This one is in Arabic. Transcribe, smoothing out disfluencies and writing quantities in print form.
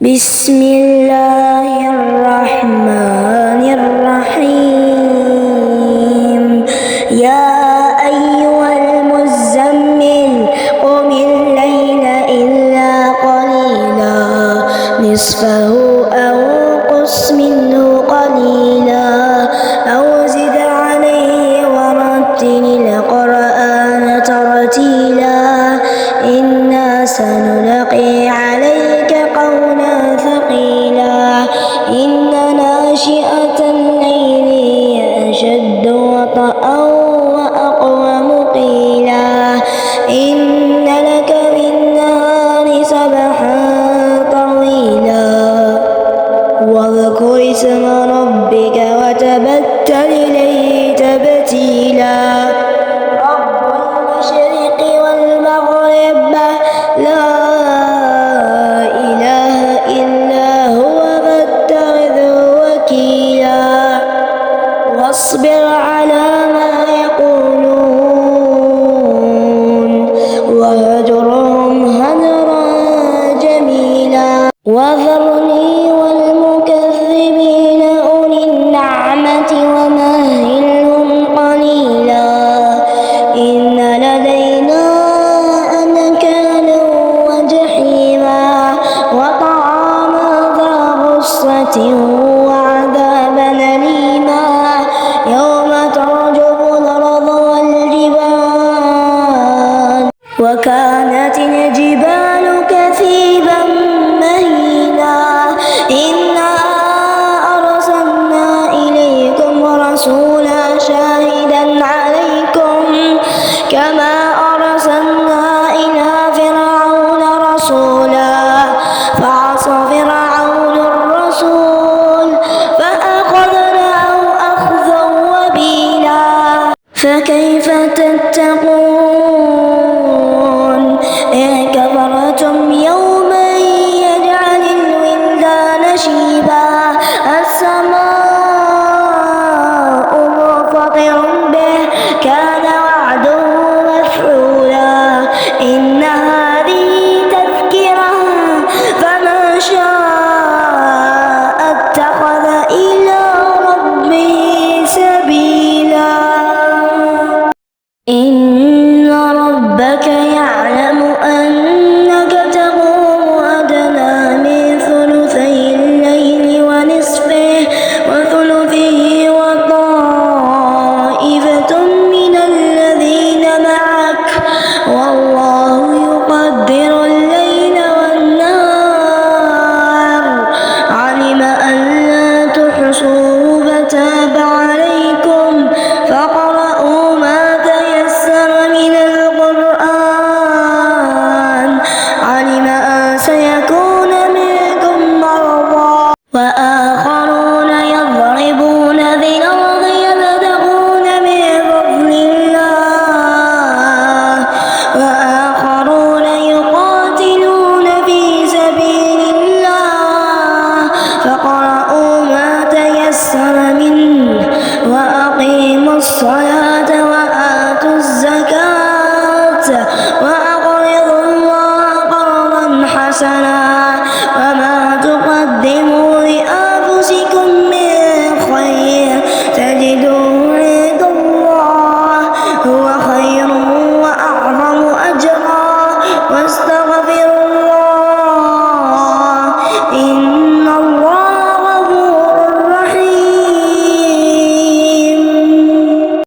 بسم الله الرحمن الرحيم يا أيها المزمل قم الليل إلا قليلا نصفه أو انقص منه قليلا أو زد عليه ورتل القرآن ترتيلا إنا سنلقي عليك قولا ثقيلا إن ناشئة الليل هي أشد وطئا وأقوم قيلا إن لك بالنهار سبحا طويلا واذكر اسم ربك وتبتل إليه تبتيلا رب المشرق والمغرب لا إله إلا هو فاتخذه وكيلا واصبر على ما يقولون واهجرهم هجرا جميلا وذرني والمكذبين أولي النعمة ومهلهم قليلا إن لدينا أنكالا وجحيما وطعاما ذا غصة وعذابا أليما يوم ترجف الأرض والجبال وكانت الجبال كثيبا مهيلا إنا أرسلنا إليكم رسولا شاهدا عليكم كما أرسلنا إلى فرعون رسولا فعصى فرعون الرسول فأخذناه أخذا وبيلا فكيف تتقون